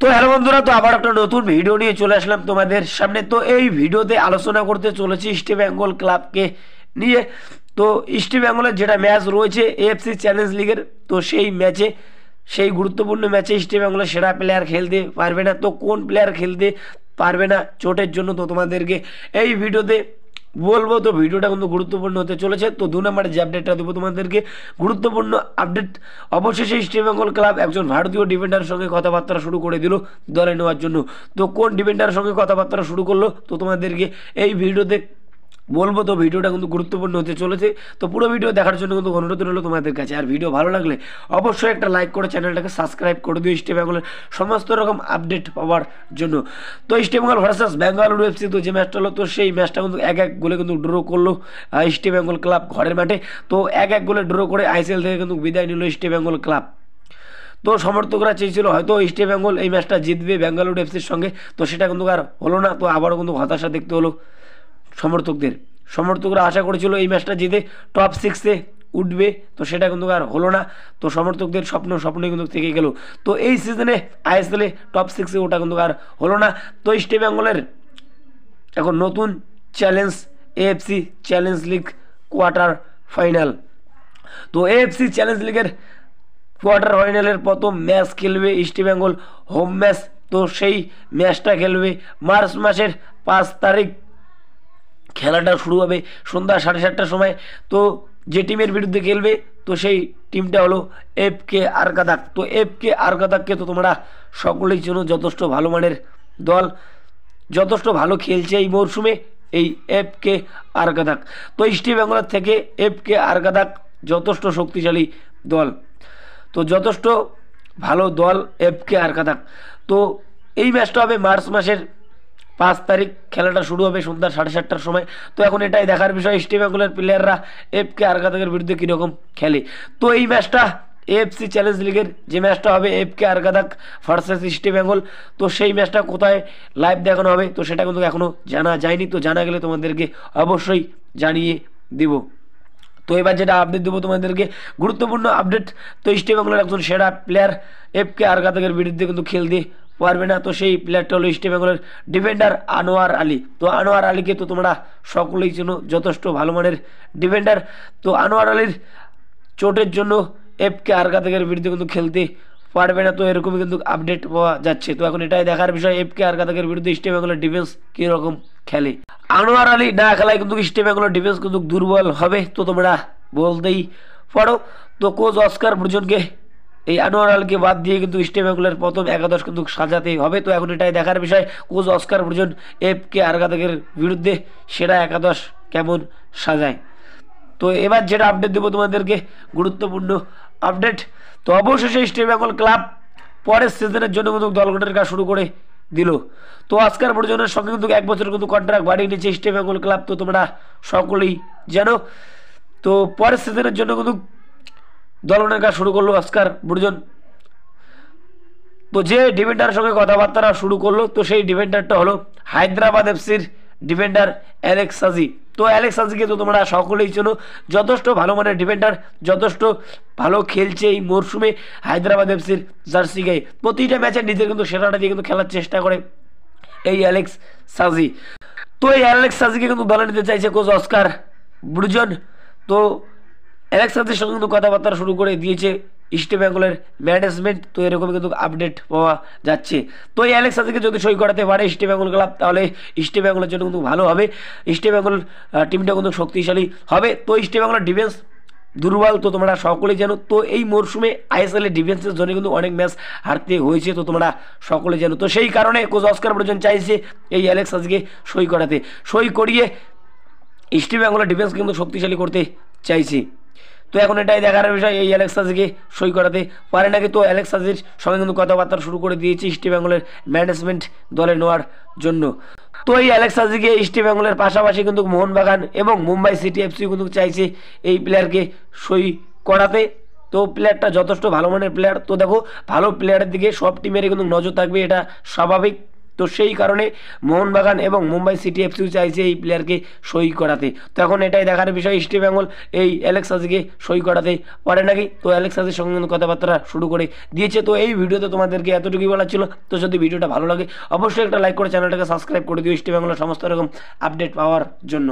তো হ্যালো বন্ধুরা, তো আবার একটা নতুন ভিডিও নিয়ে চলে আসলাম তোমাদের সামনে। তো এই ভিডিওতে আলোচনা করতে চলেছি ইস্ট বেঙ্গল ক্লাবকে নিয়ে। তো ইস্ট বেঙ্গলের যেটা ম্যাচ রয়েছে এএফসি চ্যালেঞ্জ লিগের, তো সেই ম্যাচে সেই গুরুত্বপূর্ণ ম্যাচে ইস্ট বেঙ্গলের সেরা প্লেয়ার খেলতে পারবে না। তো কোন প্লেয়ার খেলতে পারবে না চোটের জন্য, তো তোমাদেরকে এই ভিডিওতে বলবো। তো ভিডিওটা কিন্তু গুরুত্বপূর্ণ হতে চলেছে। তো 2 নম্বরে যে আপডেটটা দেবো তোমাদেরকে, গুরুত্বপূর্ণ আপডেট। অবশেষে ইস্ট বেঙ্গল ক্লাব একজন ভারতীয় ডিফেন্ডারের সঙ্গে কথাবার্তা শুরু করে দিল দলে নেওয়ার জন্য। তো কোন ডিফেন্ডারের সঙ্গে কথাবার্তা শুরু করলো, তো তোমাদেরকে এই ভিডিওতে বলবো। তো ভিডিওটা কিন্তু গুরুত্বপূর্ণ হতে চলেছে। তো পুরো ভিডিও দেখার জন্য কিন্তু অনুরোধ রইল তোমাদের কাছে। আর ভিডিও ভালো লাগলে অবশ্যই একটা লাইক করে চ্যানেলটাকে সাবস্ক্রাইব করে দিও ইস্ট বেঙ্গলের সমস্ত রকম আপডেট পাওয়ার জন্য। তো east Bengal versus Bengaluru FC, তো যে ম্যাচটা হলো, তো সেই ম্যাচটা কিন্তু 1-1 গোলে কিন্তু ড্র করলো ইস্ট বেঙ্গল ক্লাব ঘরের মাঠে। তো 1-1 গোলে ড্র করে আইসিএল থেকে কিন্তু বিদায় নিল ইস্ট বেঙ্গল ক্লাব। তো সমর্থকরা চেয়েছিল হয়তো ইস্ট বেঙ্গল এই ম্যাচটা জিতবে বেঙ্গালুরু এফসির সঙ্গে, তো সেটা কিন্তু আর হলো না। তো আবারও কিন্তু হতাশা দেখতে হলো সমর্থকরা আশা করেছিল এই ম্যাচটা জিতে টপ 6-এ উঠবে, তো সেটা কিন্তু আর হলো না। তো সমর্থকদের স্বপ্নই কিন্তু থেকে গেল। তো এই সিজনে আইএসএলে টপ 6-এ ওটা কিন্তু আর হলো না। তো ইস্ট বেঙ্গলের এখন নতুন challenge AFC challenge league quarter final. তো এএফসি চ্যালেঞ্জ লিগের কোয়ার্টার ফাইনালের প্রথম ম্যাচ খেলবে ইস্ট বেঙ্গল, হোম ম্যাচ। তো সেই ম্যাচটা খেলবে মার্চ মাসের 5 তারিখ। খেলাটা শুরু হবে সন্ধ্যা 7:30টার সময়। তো যে টিমের বিরুদ্ধে খেলবে, তো সেই টিমটা হলো এফকে আরকাদাক। তো এফকে আরকাদাককে তো তোমরা সকলেই চেনো, যথেষ্ট ভালো মানের দল, যথেষ্ট ভালো খেলছে এই মরশুমে এই এফকে আরকাদাক। তো ইস্ট বেঙ্গলের থেকে এফকে আরকাদাক যথেষ্ট শক্তিশালী দল, তো যথেষ্ট ভালো দল এফকে আরকাদাক। তো এই ম্যাচটা হবে মার্চ মাসের 5 তারিখ। খেলাটা শুরু হবে সন্ধ্যা 7:30টার সময়। তো এখন এটাই দেখার বিষয় ইস্ট বেঙ্গলের প্লেয়াররা এফকে আরকাদাকের বিরুদ্ধে কীরকম খেলে। তো এই ম্যাচটা এএফসি চ্যালেঞ্জ লিগের যে ম্যাচটা হবে এফকে আরকাদাক ভার্সেস ইস্ট বেঙ্গল, তো সেই ম্যাচটা কোথায় লাইভ দেখানো হবে, তো সেটা কিন্তু এখনও জানা যায়নি। তো জানা গেলে তোমাদেরকে অবশ্যই জানিয়ে দেব। তো এবার যেটা আপডেট দেবো তোমাদেরকে, গুরুত্বপূর্ণ আপডেট। তো ইস্ট বেঙ্গলের একজন সেরা প্লেয়ার এফকে আরকাদাকের বিরুদ্ধে কিন্তু খেলতে পারবে না। তো সেই প্লেয়ারটা হলো ইস্ট বেঙ্গলের ডিফেন্ডার আনোয়ার আলী। তো আনোয়ার আলীকে তো তোমরা সকলেই চেনো, যথেষ্ট ভালো মানের ডিফেন্ডার। তো আনোয়ার আলীর চোটের জন্য এফকে আরকাদাকের বিরুদ্ধে কিন্তু খেলতে পারবে না। তো এরকমই কিন্তু আপডেট পাওয়া যাচ্ছে। তো এখন এটাই দেখার বিষয় এফকে আরকাদাকের বিরুদ্ধে ইস্ট বেঙ্গলের ডিফেন্স কীরকম খেলে। আনোয়ার আলী না খেলায় কিন্তু ইস্ট বেঙ্গলের ডিফেন্স কিন্তু দুর্বল হবে, তো তোমরা বলতেই পারো। তো কোচ অস্কার ব্রুজনকে এই আনোয়ার আলীকে বাদ দিয়ে কিন্তু ইস্ট বেঙ্গলের প্রথম একাদশ কিন্তু সাজাতেই হবে। তো এখন এটাই দেখার বিষয় কোচ অস্কার ব্রুজন এফকে আরকাদাকের বিরুদ্ধে সেরা একাদশ কেমন সাজায়। তো এবার যেটা আপডেট দেবো তোমাদেরকে, গুরুত্বপূর্ণ আপডেট। তো অবশেষে ইস্ট বেঙ্গল ক্লাব পরের সিজনের জন্য কিন্তু দল গঠনের কাজ শুরু করে দিল। তো অস্কার ব্রুজনের সঙ্গে কিন্তু 1 বছরের কিন্তু কন্ট্রাক্ট বাড়িয়ে নিচ্ছে ইস্ট বেঙ্গল ক্লাব, তো তোমরা সকলেই জানো। তো পরের সিজনের জন্য কিন্তু দল গঠনের কাজ শুরু করলো অস্কার ব্রুজন। তো যে ডিফেন্ডারের সঙ্গে কথাবার্তা শুরু করলো, তো সেই ডিফেন্ডারটা হলো হায়দ্রাবাদ এফসির ডিফেন্ডার অ্যালেক্স সাজি। তো অ্যালেক্স সাজিকে তো তোমরা সকলেই চেনো, যথেষ্ট ভালো মানের ডিফেন্ডার, যথেষ্ট ভালো খেলছে এই মরশুমে হায়দ্রাবাদ এফসির জার্সি গায়ে। প্রতিটা ম্যাচে নিজের কিন্তু সেরাটা দিয়ে কিন্তু খেলার চেষ্টা করে এই অ্যালেক্স সাজি। তো এই অ্যালেক্স সাজিকে কিন্তু দলে নিতে চাইছে কোচ অস্কার ব্রুজন। তো অ্যালেক্স সাজির সঙ্গে কিন্তু কথাবার্তা শুরু করে দিয়েছে ইস্ট বেঙ্গলের ম্যানেজমেন্ট। তো এরকম কিন্তু আপডেট পাওয়া যাচ্ছে। তো এই অ্যালেক্স সাজিকে যদি সই করাতে পারে ইস্ট বেঙ্গল ক্লাব, তাহলে ইস্ট বেঙ্গলের জন্য কিন্তু ভালো হবে, ইস্ট বেঙ্গল টিমটা কিন্তু শক্তিশালী হবে। তো ইস্ট বেঙ্গলের ডিফেন্স দুর্বল, তো তোমরা সকলেই জানো। তো এই মরশুমে আইএসএল এর ডিফেন্সের জন্য কিন্তু অনেক ম্যাচ হারতে হয়েছে, তো তোমরা সকলেই জানো। তো সেই কারণে কোচ অস্কার ব্রুজন চাইছে এই অ্যালেক্স সাজিকে সই করাতে, সই করিয়ে ইস্ট বেঙ্গলের ডিফেন্স কিন্তু শক্তিশালী করতে চাইছে। তো এখন এটাই দেখার বিষয় এই অ্যালেক্স সাজিকে সই করাতে পারে নাকি। তো অ্যালেক্স সাজির সঙ্গে কিন্তু কথাবার্তা শুরু করে দিয়েছে ইস্ট বেঙ্গলের ম্যানেজমেন্ট দলে নেওয়ার জন্য। তো এই অ্যালেক্স সাজিকে ইস্ট বেঙ্গলের পাশাপাশি কিন্তু মোহনবাগান এবং মুম্বাই সিটি এফসি কিন্তু চাইছে এই প্লেয়ারকে সই করাতে। তো প্লেয়ারটা যথেষ্ট ভালো মানের প্লেয়ার। তো দেখো, ভালো প্লেয়ারের দিকে সব টিমেরই কিন্তু নজর থাকবে, এটা স্বাভাবিক। তো তো সেই কারণে মোহনবাগান এবং মুম্বাই সিটি এফসিও চাইছে এই প্লেয়ারকে সই করাতে। তো এখন এটাই দেখার বিষয় ইস্ট বেঙ্গল এই অ্যালেক্স হাজিকে সই করাতে পারে নাকি। তো অ্যালেক্স হাজির সঙ্গে কথাবার্তা শুরু করে দিয়েছে। তো এই ভিডিওতে তোমাদেরকে এতটুকুই বলার ছিল। তো যদি ভিডিওটা ভালো লাগে অবশ্যই একটা লাইক করে চ্যানেলটাকে সাবস্ক্রাইব করে দিও ইস্ট বেঙ্গলের সমস্ত রকম আপডেট পাওয়ার জন্য।